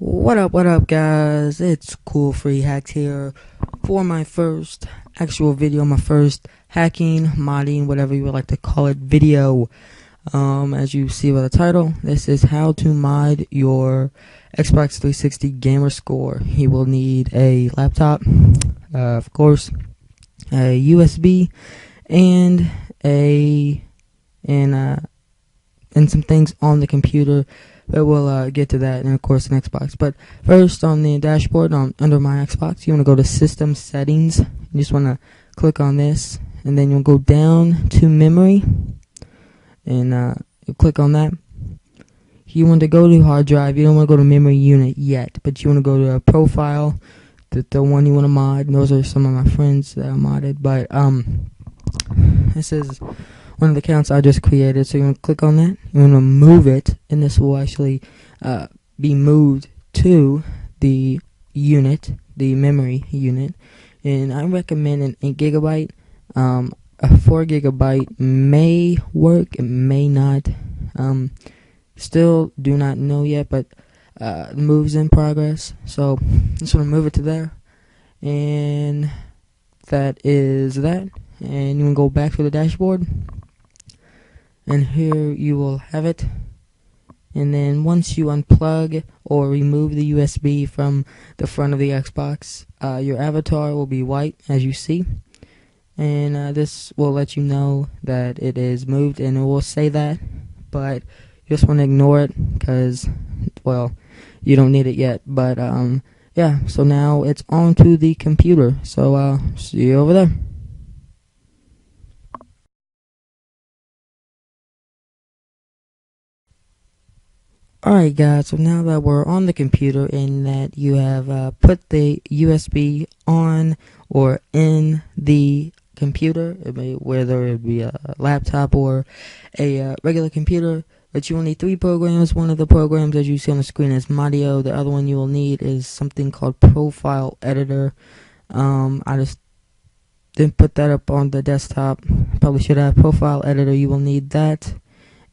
What up, guys? It's Cool Free Hacks here for my first actual video, my first hacking, modding, whatever you would like to call it, video. As you see by the title, this is how to mod your Xbox 360 gamer score. You will need a laptop, of course, a USB, and some things on the computer. But we'll get to that, and of course an Xbox. But first, on the dashboard, under my Xbox, you want to go to System Settings. You just want to click on this, and then you'll go down to Memory, and you click on that. You want to go to Hard Drive. You don't want to go to Memory Unit yet, but you want to go to Profile, the one you want to mod. And those are some of my friends that I modded. But this is one of the accounts I just created, so you want to click on that. You want to move it, and this will actually be moved to the unit, the memory unit. And I recommend an 8 gigabyte. A 4 gigabyte may work, it may not. Still do not know yet, but moves in progress. So just want to move it to there, and that is that. And you want to go back to the dashboard, and here you will have it. And then once you unplug or remove the USB from the front of the Xbox, your avatar will be white, as you see. And this will let you know that it is moved, and it will say that, but you just want to ignore it because, well, you don't need it yet. But yeah, so now it's onto the computer. So see you over there. Alright guys, so now that we're on the computer and that you have put the USB on or in the computer, whether it be a laptop or a regular computer, but you will need 3 programs. One of the programs, as you see on the screen, is Modio. The other one you will need is something called Profile Editor. I just didn't put that up on the desktop. Probably should have Profile Editor. You will need that.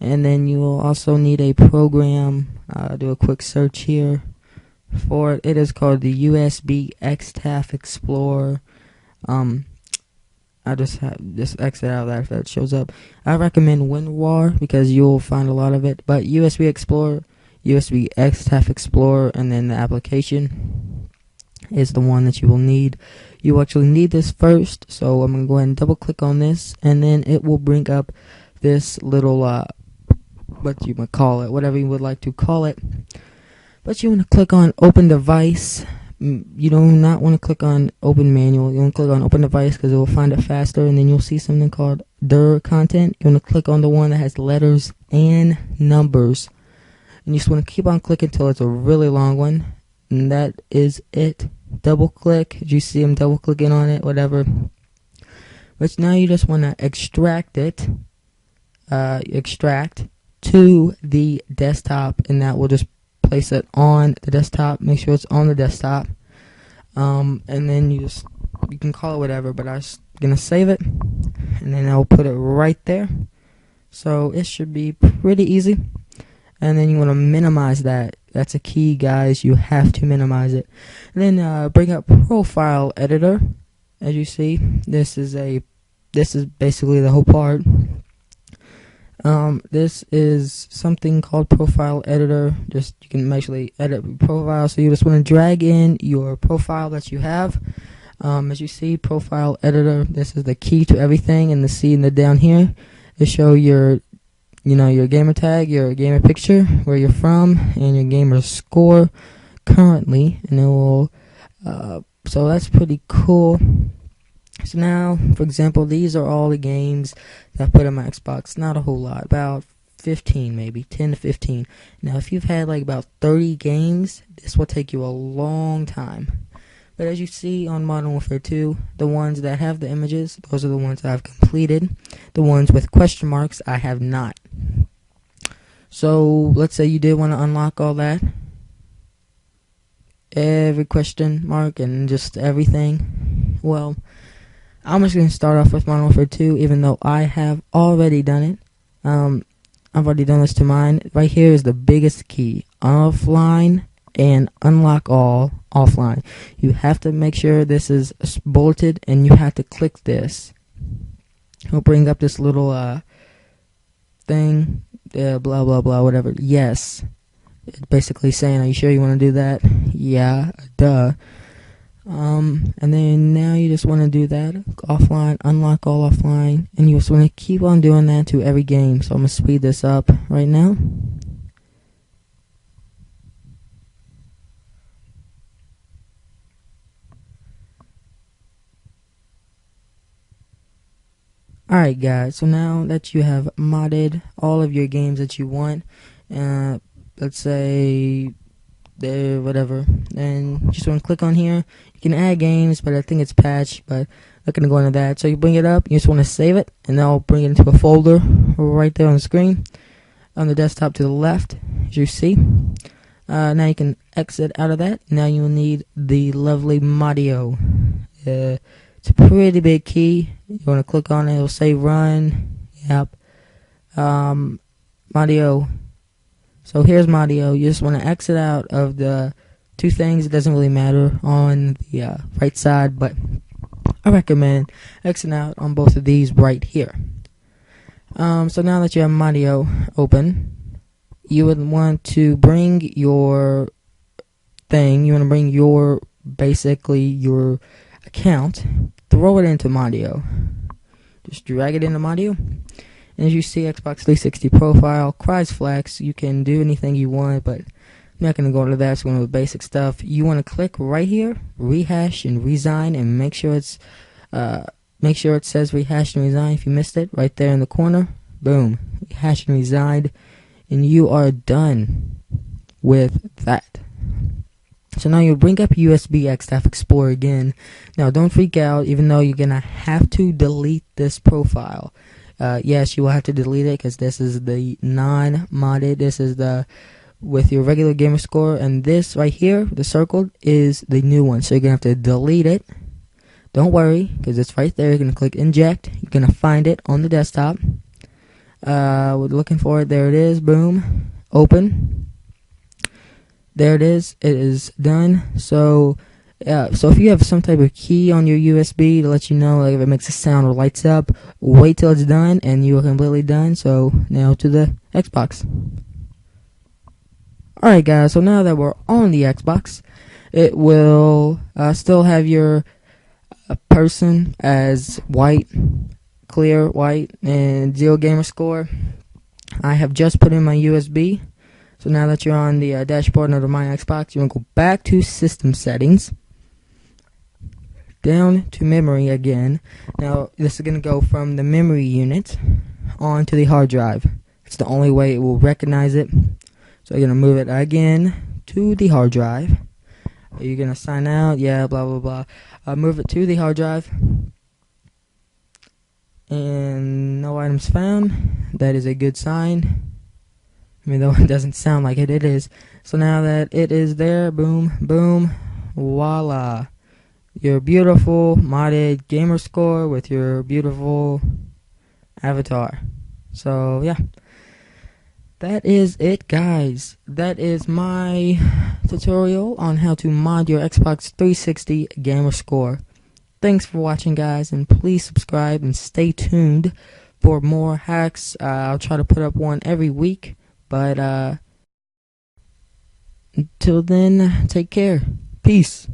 And then you will also need a program. Do a quick search here for it. It is called the USB XTAF Explorer. I just exit out of that if that shows up. I recommend WinRAR because you'll find a lot of it. But USB Explorer, USB XTAF Explorer, and then the application is the one that you will need. You actually need this first, so I'm gonna go ahead and double click on this, and then it will bring up this little what you might call it, whatever you would like to call it. But you want to click on Open Device. You do not want to click on Open Manual. You want to click on Open Device because it will find it faster, and then you'll see something called DIR Content. You want to click on the one that has letters and numbers, and you just want to keep on clicking until it's a really long one, and that is it. Double click. You see I'm double clicking on it, whatever. But now you just want to extract it. Extract to the desktop, and that will just place it on the desktop. Make sure it's on the desktop, and then you can call it whatever, but I'm just gonna save it, and then I'll put it right there. So it should be pretty easy. And then you want to minimize that. That's a key, guys. You have to minimize it. And then bring up Profile Editor. As you see, this is basically the whole part. This is something called Profile Editor. Just you can actually edit profile. So you just want to drag in your profile that you have. As you see, Profile Editor. This is the key to everything. And the C and the down here, to show your gamer tag, your gamer picture, where you're from, and your gamer score currently. And it will. So that's pretty cool. So now, for example, these are all the games that I put on my Xbox. Not a whole lot, about 15 maybe, 10 to 15. Now, if you've had like about 30 games, this will take you a long time. But as you see on Modern Warfare 2, the ones that have the images, those are the ones I've completed. The ones with question marks, I have not. So, let's say you did want to unlock all that. Every question mark and just everything. Well, I'm just going to start off with Modern Warfare 2, even though I have already done it. I've already done this to mine. Right here is the biggest key. Offline and unlock all offline. You have to make sure this is bulleted, and you have to click this. It'll bring up this little thing, blah blah blah, whatever. Yes, it's basically saying, are you sure you want to do that? Yeah, duh. And then now you just want to do that offline, unlock all offline, and you just want to keep on doing that to every game. So I'm gonna speed this up right now. Alright guys, so now that you have modded all of your games that you want, let's say whatever, and you just want to click on here. You can add games, but I think it's patched, but not going to go into that. So you bring it up, you just want to save it, and that'll bring it into a folder right there on the screen on the desktop to the left, as you see. Now you can exit out of that. Now you'll need the lovely Madio. It's a pretty big key. You want to click on it, it'll say run. Yep. Madio. So here's Madio. You just want to exit out of the two things. It doesn't really matter on the right side, but I recommend exiting out on both of these right here. So now that you have Madio open, you would want to bring your thing. You want to bring your basically your account, throw it into Madio. Just drag it into Madio. And as you see, Xbox 360 profile, Cries Flex, you can do anything you want, but I'm not going to go into that. It's going to basic stuff. You want to click right here, rehash and resign, and make sure it says rehash and resign. If you missed it, right there in the corner, boom, rehash and resigned, and you are done with that. So now you'll bring up USB Xstaff Explorer again. Now don't freak out, even though you're going to have to delete this profile. Yes, you will have to delete it because this is the non-modded. This is the with your regular gamer score, and this right here, the circled, is the new one. So you're gonna have to delete it. Don't worry, because it's right there. You're gonna click inject. You're gonna find it on the desktop. We're looking for it. There it is. Boom. Open. There it is. It is done. So if you have some type of key on your USB to let you know, like if it makes a sound or lights up, wait till it's done and you are completely done. So now to the Xbox. Alright guys, so now that we're on the Xbox, it will still have your person as white, clear white, and 0 gamer score. I have just put in my USB. So now that you're on the dashboard under my Xbox, you want to go back to system settings. Down to memory again. Now this is going to go from the memory unit onto the hard drive. It's the only way it will recognize it. So you're going to move it again to the hard drive. You're going to sign out. Yeah, blah, blah, blah. Move it to the hard drive. And no items found. That is a good sign. I mean, though it doesn't sound like it, it is. So now that it is there, boom, boom, voila. Your beautiful modded gamer score with your beautiful avatar. So yeah, that is it guys. That is my tutorial on how to mod your Xbox 360 gamer score. Thanks for watching guys, and please subscribe and stay tuned for more hacks. I'll try to put up one every week, but until then, take care. Peace.